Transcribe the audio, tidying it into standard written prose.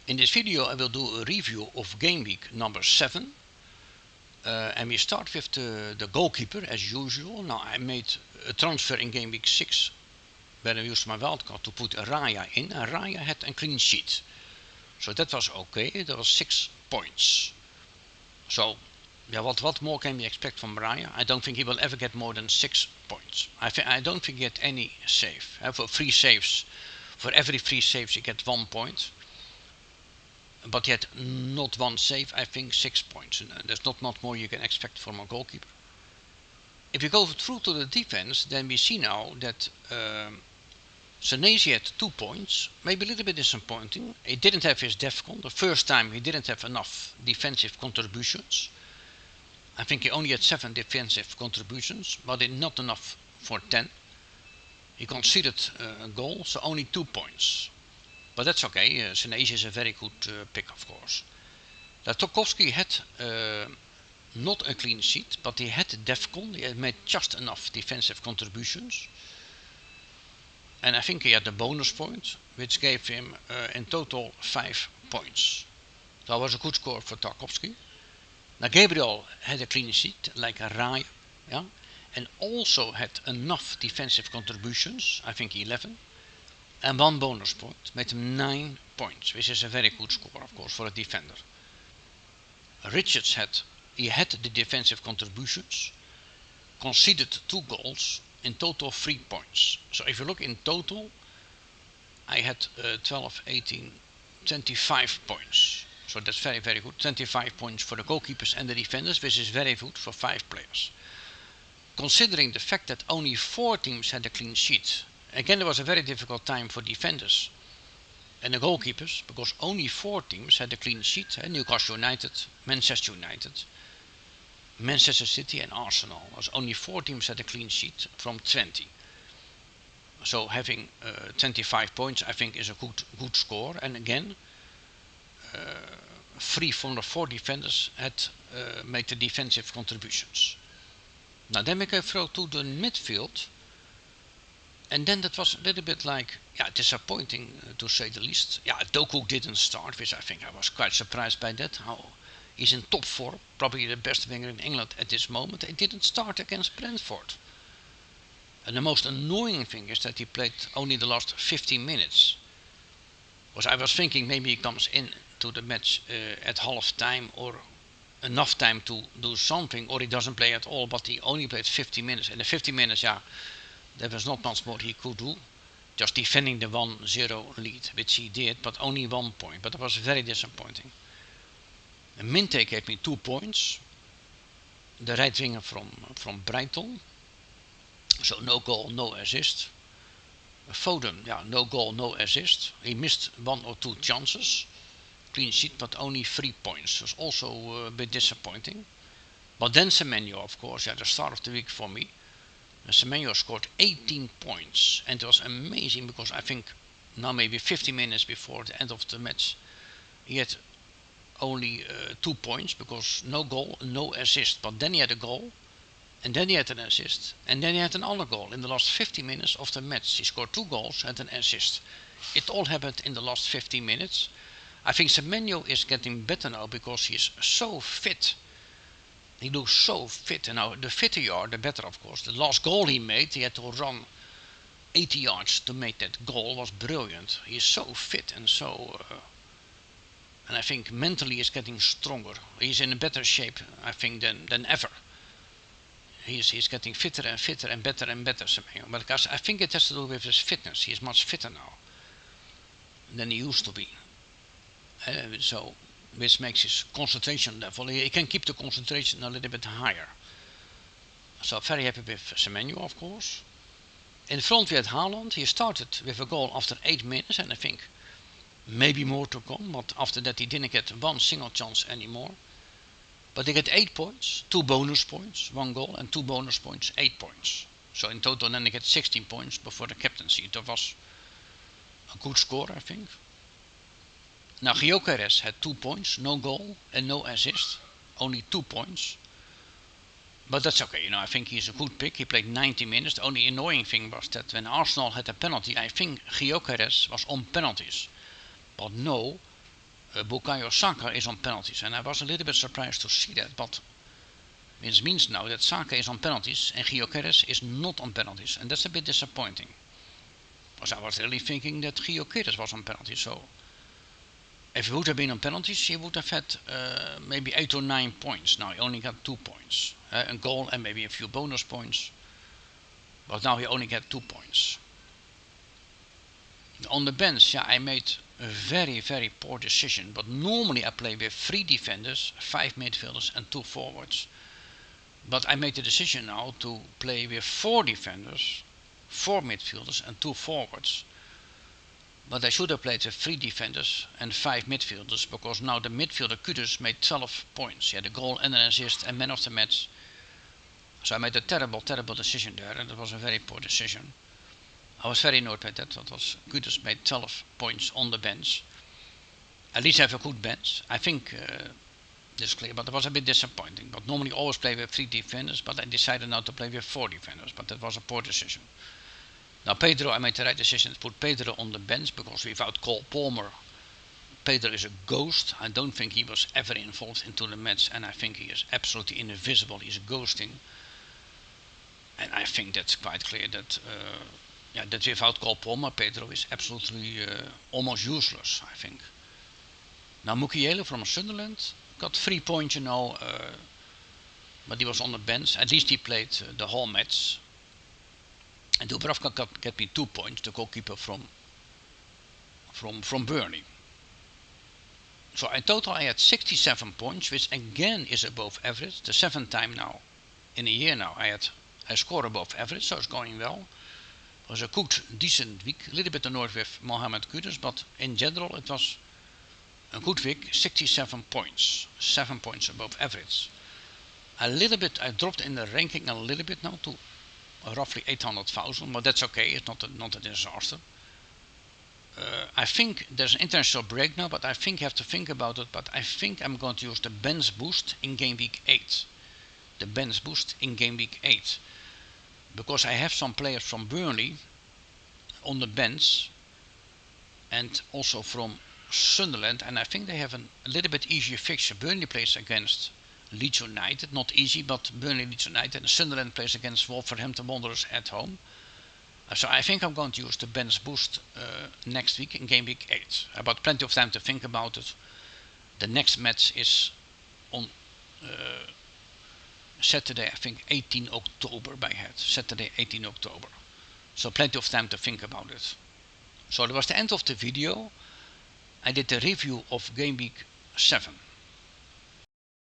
In this video I will do a review of game week number 7. And we start with the goalkeeper as usual. Now I made a transfer in game week 6 where I used my wildcard to put Raya in. And Raya had a clean sheet. So that was okay. That was 6 points. So yeah, what more can we expect from Raya? I don't think he will ever get more than 6 points. I don't think he get any save. For free saves, for every free saves you get 1 point. But yet not one save, I think 6 points. And there's not much more you can expect from a goalkeeper. If you go through to the defense, then we see now that Senesi had 2 points, maybe a little bit disappointing. He didn't have his DEFCON. The first time he didn't have enough defensive contributions. I think he only had 7 defensive contributions, but not enough for 10. He conceded a goal, so only 2 points. But that's okay, Senesi is a very good pick, of course. Tarkowski had not a clean sheet, but he had DEFCON. He had made just enough defensive contributions. And I think he had a bonus point, which gave him in total 5 points. That was a good score for Tarkowski. Now Gabriel had a clean sheet, like a Raya, yeah? And also had enough defensive contributions, I think 11. And 1 bonus point, made him 9 points, which is a very good score, of course, for a defender. Richards had the defensive contributions, conceded 2 goals, in total 3 points. So if you look in total, I had 12, 18, 25 points. So that's very, very good. 25 points for the goalkeepers and the defenders, which is very good for 5 players. Considering the fact that only 4 teams had a clean sheet, again, it was a very difficult time for defenders and the goalkeepers because only 4 teams had a clean sheet. Newcastle United, Manchester United, Manchester City and Arsenal. Was only 4 teams had a clean sheet from 20. So having 25 points I think is a good score. And again, 3 from the 4 defenders had made the defensive contributions. Now then we can throw to the midfield. And then that was a little bit like, disappointing to say the least. Doku didn't start, which I think I was quite surprised by that. How he's in top form, probably the best winger in England at this moment. He didn't start against Brentford. And the most annoying thing is that he played only the last 15 minutes. Because I was thinking maybe he comes in to the match at half time or enough time to do something, or he doesn't play at all, but he only played 15 minutes. And the 15 minutes, there was not much more he could do, just defending the 1-0 lead, which he did, but only 1 point. But it was very disappointing. And Minte gave me 2 points, the right winger from Brighton, so no goal, no assist. Foden, no goal, no assist. He missed 1 or 2 chances, clean sheet, but only 3 points. It was also a bit disappointing. But then Semenyo, of course, the start of the week for me. Semenyo scored 18 points, and it was amazing because I think now maybe 50 minutes before the end of the match he had only 2 points because no goal, no assist. But then he had a goal, and then he had an assist, and then he had another goal in the last 50 minutes of the match. He scored 2 goals and an assist. It all happened in the last 50 minutes. I think Semenyo is getting better now because he is so fit. He looks so fit, and now the fitter you are, the better, of course. The last goal he made, he had to run 80 yards to make that goal, was brilliant. He is so fit and so... and I think mentally he's getting stronger. He's in a better shape, I think, than ever. He's getting fitter and fitter and better, Semenyo. But because I think it has to do with his fitness. He's much fitter now than he used to be. So... which makes his concentration level, he can keep the concentration a little bit higher. So very happy with Semenyo, of course. In front we had Haaland. He started with a goal after 8 minutes, and I think maybe more to come, but after that he didn't get 1 single chance anymore. But he got 8 points, 2 bonus points, 1 goal, and 2 bonus points, 8 points. So in total then he get 16 points before the captaincy. That was a good score, I think. Now Goalkeepers had 2 points, no goal and no assist, only 2 points. But that's okay, I think he's a good pick. He played 90 minutes. The only annoying thing was that when Arsenal had a penalty, I think Goalkeepers was on penalties. But no, Bukayo Saka is on penalties, and I was a little bit surprised to see that, but it means now that Saka is on penalties and Gyökeres is not on penalties, and that's a bit disappointing. Because I was really thinking that Gyökeres was on penalties, so if he would have been on penalties, he would have had maybe 8 or 9 points. Now he only got 2 points, a goal and maybe a few bonus points, but now he only got 2 points. On the bench, yeah, I made a very, very poor decision, but normally I play with 3 defenders, 5 midfielders and 2 forwards. But I made the decision now to play with 4 defenders, 4 midfielders and 2 forwards. But I should have played with 3 defenders and 5 midfielders, because now the midfielder Kudus made 12 points. He had a goal and an assist and man of the match. So I made a terrible, terrible decision there, and it was a very poor decision. I was very annoyed by that. That was Kudus made 12 points on the bench. At least I have a good bench. I think this is clear, but it was a bit disappointing. But normally I always play with 3 defenders, but I decided now to play with 4 defenders. But that was a poor decision. Now Pedro, I made the right decision to put Pedro on the bench, because without Cole Palmer, Pedro is a ghost. I don't think he was ever involved into the match, and I think he is absolutely invisible. He's ghosting. And I think that's quite clear that that without Cole Palmer, Pedro is absolutely almost useless, I think. Now Mukiele from Sunderland got 3 points, but he was on the bench. At least he played the whole match. And Dubravka got me 2 points, the goalkeeper from Burnley. So in total I had 67 points, which again is above average. The 7th time now, in a year now, I score above average, so it's going well. It was a good, decent week. A little bit annoyed with Mohamed Kudus, but in general it was a good week. 67 points, 7 points above average. I dropped in the ranking a little bit now to roughly 800,000, but that's okay. It's not a disaster. I think there's an international break now, but I think you have to think about it. But I think I'm going to use the bench boost in game week 8. The bench boost in game week 8. Because I have some players from Burnley on the bench and also from Sunderland, and I think they have a little bit easier fixture. Burnley plays against Leeds United, not easy, but Burnley, Leeds United, and Sunderland plays against Wolverhampton Wanderers at home. So I think I'm going to use the bench boost next week in game week 8. I've got plenty of time to think about it. The next match is on Saturday, I think 18 October by head. Saturday 18 October. So plenty of time to think about it. So that was the end of the video. I did a review of game week 7.